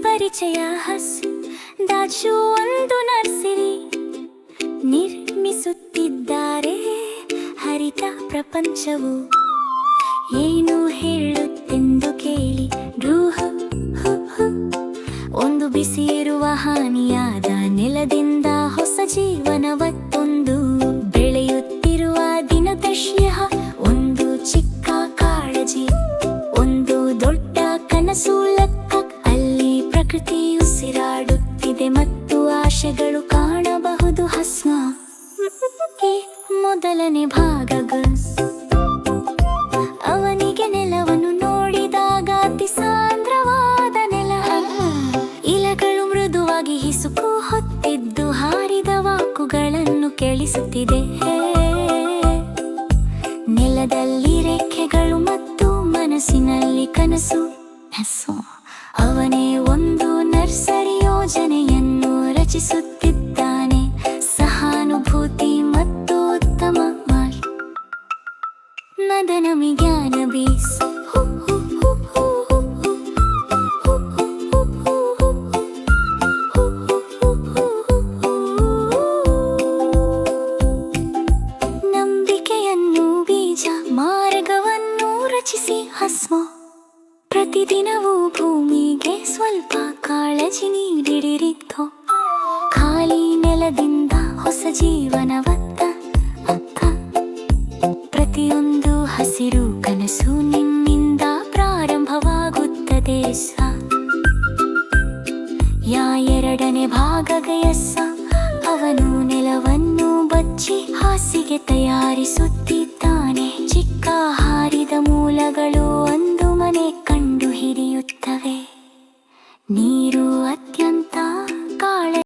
ಪರಿಚಯ ಹಸ್ ದಾಚು ಒಂದು ನರ್ಸರಿ ನಿರ್ಮಿಸುತ್ತಿದ್ದಾರೆ ಹರಿತ ಪ್ರಪಂಚವು ಏನು ಹೇಳುತ್ತೆಂದು ಕೇಳಿ ಒಂದು ಬಿಸಿ ಇರುವ ಹಾನಿಯಾದ ನೆಲದಿಂದ ಹೊಸ ಜೀವನವತ್ತೊಂದು ಬೆಳೆಯುತ್ತಿರುವ ದಿನದಶ್ಯ ಒಂದು ಚಿಕ್ಕ ಕಾಳಜಿ ಒಂದು ದೊಡ್ಡ ಕನಸು ಲೆಕ್ಕ ಅಲ್ಲಿ ಪ್ರಕೃತಿ ಉಸಿರಾಡುತ್ತಿದೆ ಮತ್ತು ಆಶೆಗಳು ಕಾಣಬಹುದು ಹಸ್ಮ ಮೊದಲನೇ ಭಾಗಗಳು ಅವನಿಗೆ ನೆಲವನ್ನು ನೋಡಿದಾಗ ಅತಿ ಸಾಂದ್ರವಾದ ನೆಲ ಇಲಗಳು ಮೃದುವಾಗಿ ಹಿಸುಕು ಹೊತ್ತಿದ್ದು ಹಾರಿದ ವಾಕುಗಳನ್ನು ಕೇಳಿಸುತ್ತಿದೆ ನೆಲದಲ್ಲಿ ರೆಕ್ಕೆಗಳು ಮತ್ತು ಮನಸ್ಸಿನಲ್ಲಿ ಕನಸು ಅವನೇ ಒಂದು ನರ್ಸರಿ ಯೋಜನೆಯನ್ನು ರಚಿಸುತ್ತಿದ್ದಾನೆ ಸಹಾನುಭೂತಿ ಮತ್ತು ಉತ್ತಮ ಮದನ ವಿಜ್ಞಾನ ಬೀಸ್ ನಂಬಿಕೆಯನ್ನು ಬೀಜ ಮಾರ್ಗವನ್ನು ರಚಿಸಿ ಹಸ್ಮ ಪ್ರತಿದಿನವೂ ಭೂಮಿಗೆ ಸ್ವಲ್ಪ ಕಾಳಜಿ ನೀಡಿರಿತ್ತು ಖಾಲಿ ನೆಲದಿಂದ ಹೊಸ ಜೀವನವತ್ತ ಪ್ರತಿಯೊಂದು ಹಸಿರು ಕನಸು ನಿನ್ನಿಂದ ಪ್ರಾರಂಭವಾಗುತ್ತದೆ ಎರಡನೇ ಭಾಗಗಯಸ್ಸ ಅವನು ನೆಲವನ್ನು ಬಚ್ಚಿ ಹಾಸಿಗೆ ತಯಾರಿಸುತ್ತ